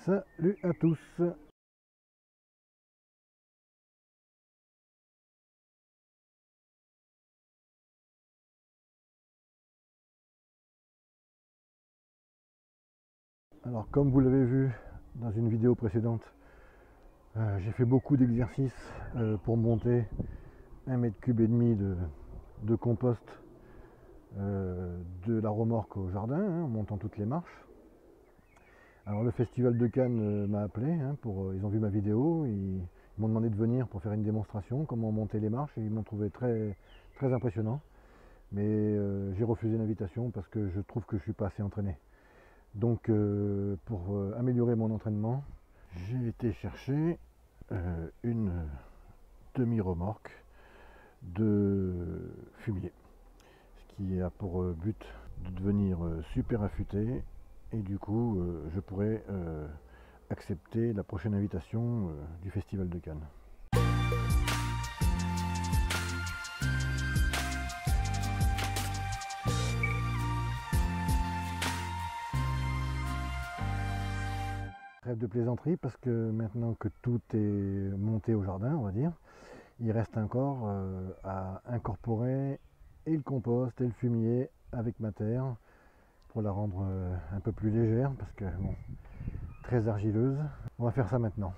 Salut à tous. Alors comme vous l'avez vu dans une vidéo précédente, j'ai fait beaucoup d'exercices pour monter 1,5 m de compost de la remorque au jardin, en montant toutes les marches. Alors le festival de Cannes m'a appelé, ils ont vu ma vidéo, ils m'ont demandé de venir pour faire une démonstration, comment monter les marches, et ils m'ont trouvé très, très impressionnant. Mais j'ai refusé l'invitation parce que je trouve que je ne suis pas assez entraîné. Donc pour améliorer mon entraînement, j'ai été chercher une demi-remorque de fumier, ce qui a pour but de devenir super affûté, et du coup je pourrais accepter la prochaine invitation du Festival de Cannes. Trêve de plaisanterie, parce que maintenant que tout est monté au jardin, on va dire, il reste encore à incorporer et le compost et le fumier avec ma terre pour la rendre un peu plus légère, parce que bon, très argileuse. On va faire ça maintenant.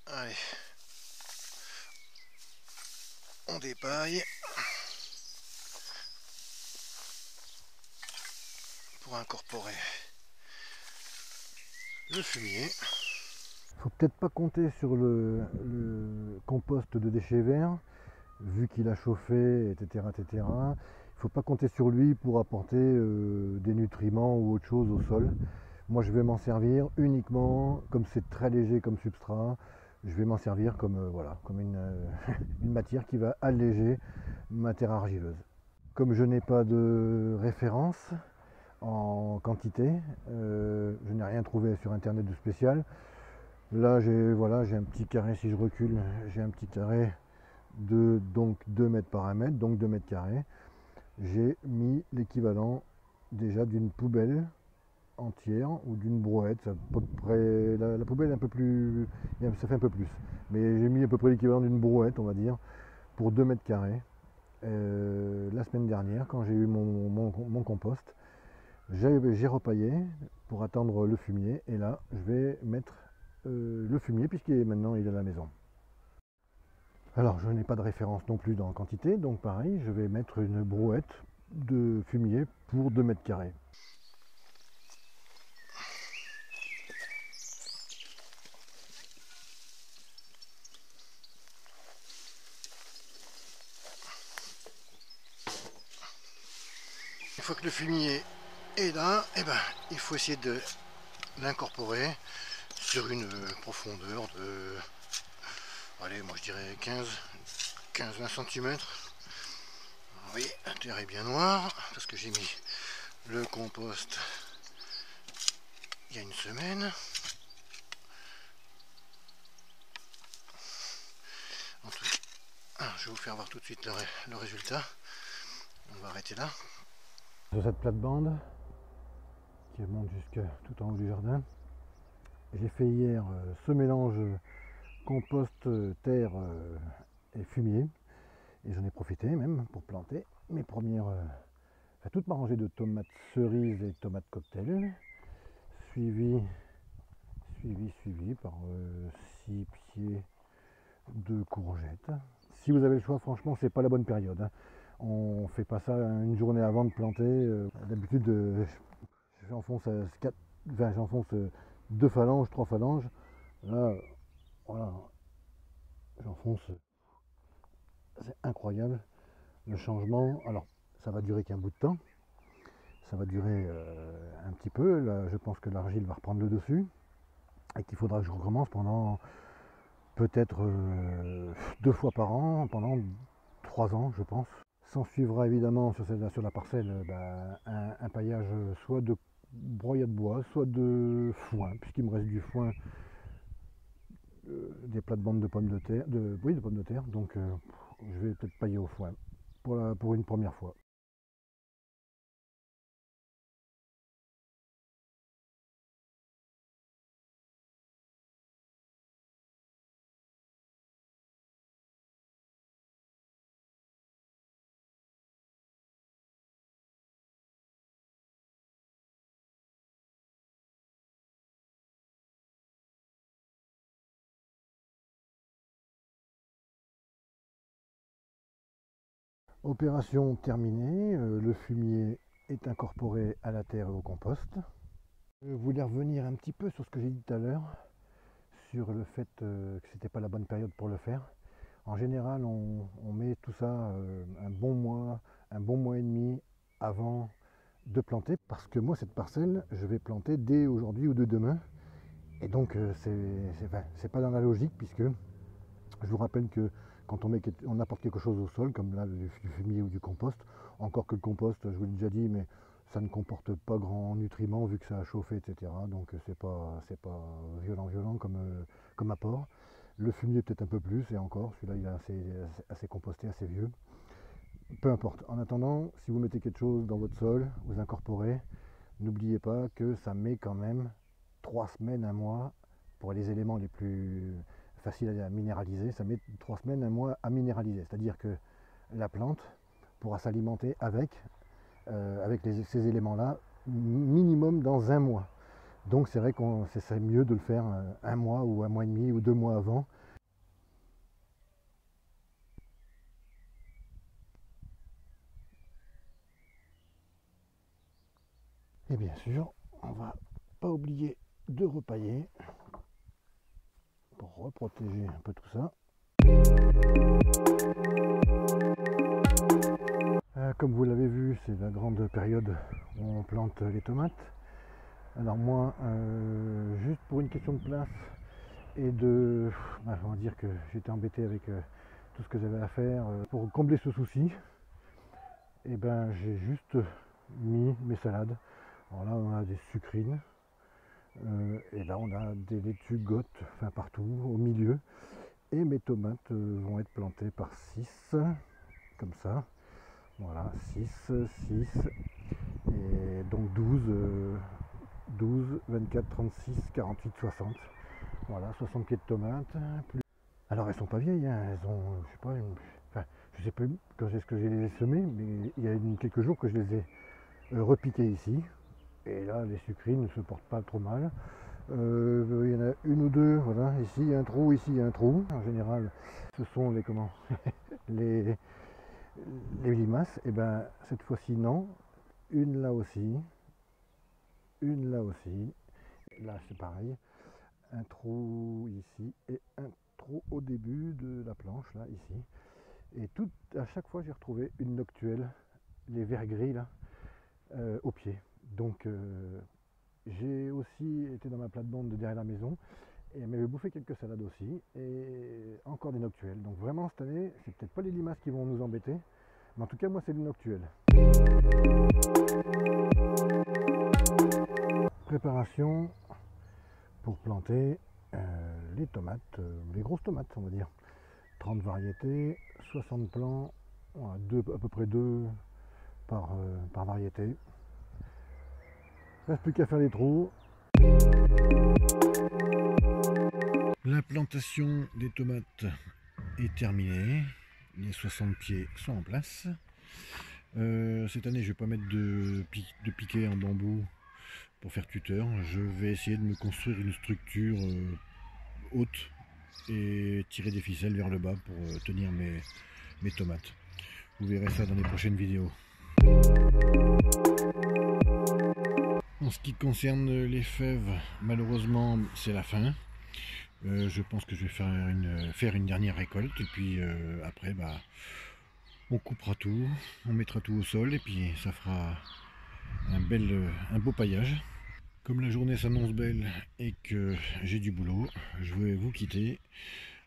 Allez, on dépaille pour incorporer le fumier. Faut peut-être pas compter sur le compost de déchets verts, vu qu'il a chauffé, etc., etc. Il faut pas compter sur lui pour apporter des nutriments ou autre chose au sol. Moi, je vais m'en servir uniquement, comme c'est très léger comme substrat, je vais m'en servir comme, voilà, comme une matière qui va alléger ma terre argileuse. Comme je n'ai pas de référence en quantité, je n'ai rien trouvé sur internet de spécial. Là, j'ai un petit carré, si je recule, j'ai un petit carré de donc 2 mètres par 1 mètre, donc 2 mètres carrés. J'ai mis l'équivalent déjà d'une poubelle entière ou d'une brouette, à peu près, la poubelle est un peu plus, ça fait un peu plus, mais j'ai mis à peu près l'équivalent d'une brouette, on va dire, pour 2 mètres carrés. La semaine dernière, quand j'ai eu mon compost, j'ai repaillé pour attendre le fumier, et là je vais mettre le fumier, puisqu'il est maintenant il est à la maison. Alors je n'ai pas de référence non plus dans la quantité, donc pareil, je vais mettre une brouette de fumier pour 2 mètres carrés. Une fois que le fumier est là, il faut essayer de l'incorporer sur une profondeur de, allez, moi je dirais 15-20 cm. Oui, la terre est bien noire parce que j'ai mis le compost il y a une semaine. En tout cas, je vais vous faire voir tout de suite le résultat. On va arrêter là. Sur cette plate-bande qui monte jusque tout en haut du jardin, j'ai fait hier ce mélange compost, terre et fumier, et j'en ai profité même pour planter mes premières, toute ma rangée de tomates cerises et tomates cocktail, suivi par 6 pieds de courgettes. Si vous avez le choix, franchement, c'est pas la bonne période. On fait pas ça une journée avant de planter. D'habitude, j'enfonce 2 phalanges, 3 phalanges. Là, voilà, j'enfonce. C'est incroyable le changement. Alors, ça va durer qu'un bout de temps. Ça va durer un petit peu. Là, je pense que l'argile va reprendre le dessus et qu'il faudra que je recommence pendant peut-être 2 fois par an, pendant 3 ans, je pense. S'en suivra évidemment sur la parcelle un paillage soit de broyat de bois, soit de foin, puisqu'il me reste du foin, des plates-bandes de pommes de terre, oui, de pommes de terre, donc je vais peut-être pailler au foin pour une première fois. Opération terminée, le fumier est incorporé à la terre et au compost. Je voulais revenir un petit peu sur ce que j'ai dit tout à l'heure, sur le fait que c'était pas la bonne période pour le faire. En général, on met tout ça un bon mois et demi avant de planter, parce que moi cette parcelle, je vais planter dès aujourd'hui ou dès demain. Et donc c'est pas dans la logique, puisque je vous rappelle que quand on apporte quelque chose au sol, comme là du fumier ou du compost, encore que le compost, je vous l'ai déjà dit, mais ça ne comporte pas grand nutriments vu que ça a chauffé, etc. Donc c'est pas violent comme apport. Le fumier peut-être un peu plus, et encore, celui-là il est assez composté, assez vieux. Peu importe. En attendant, si vous mettez quelque chose dans votre sol, vous incorporez, n'oubliez pas que ça met quand même 3 semaines, un mois, pour les éléments les plus faciles à minéraliser, ça met 3 semaines, un mois à minéraliser. C'est-à-dire que la plante pourra s'alimenter avec ces éléments-là, minimum dans un mois. Donc c'est vrai que ce serait mieux de le faire un mois ou un mois et demi ou 2 mois avant. Et bien sûr, on va pas oublier de repailler pour reprotéger un peu tout ça. Comme vous l'avez vu, c'est la grande période où on plante les tomates. Alors moi, juste pour une question de place et on va dire que j'étais embêté avec tout ce que j'avais à faire. Pour combler ce souci, et ben j'ai juste mis mes salades. Alors là on a des sucrines, et là on a des laitues gottes, enfin partout, au milieu. Et mes tomates vont être plantées par 6, comme ça. Voilà, 6, 6, et donc 12, 24, 36, 48, 60. Voilà, 60 pieds de tomates. Alors elles sont pas vieilles, hein, elles ont, je sais pas, je sais plus quand est-ce que je les ai semées, mais il y a quelques jours que je les ai repiquées ici. Et là, les sucrines ne se portent pas trop mal. Il y en a une ou deux, voilà, ici il y a un trou, ici il y a un trou. En général, ce sont les les limaces. Et ben cette fois-ci non, une là aussi, une là aussi. Là c'est pareil, un trou ici et un trou au début de la planche là ici. Et à chaque fois j'ai retrouvé une noctuelle, les verts gris là, au pied. Donc j'ai aussi été dans ma plate-bande de derrière la maison et elle m'avait bouffé quelques salades aussi, et encore des noctuelles. Donc vraiment cette année, c'est peut-être pas les limaces qui vont nous embêter, mais en tout cas moi c'est des noctuelles. Préparation pour planter les tomates, les grosses tomates on va dire. 30 variétés, 60 plants, voilà, à peu près 2 par variété. Reste plus qu'à faire les trous. L'implantation des tomates est terminée. Les 60 pieds sont en place. Cette année, je ne vais pas mettre de piquet en bambou pour faire tuteur. Je vais essayer de me construire une structure haute et tirer des ficelles vers le bas pour tenir mes tomates. Vous verrez ça dans les prochaines vidéos. En ce qui concerne les fèves, malheureusement c'est la fin. Je pense que je vais faire une dernière récolte, et puis après on coupera tout, on mettra tout au sol, et puis ça fera un beau paillage. Comme la journée s'annonce belle et que j'ai du boulot, je vais vous quitter.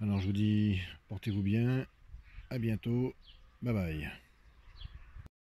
Alors je vous dis, portez-vous bien, à bientôt, bye bye.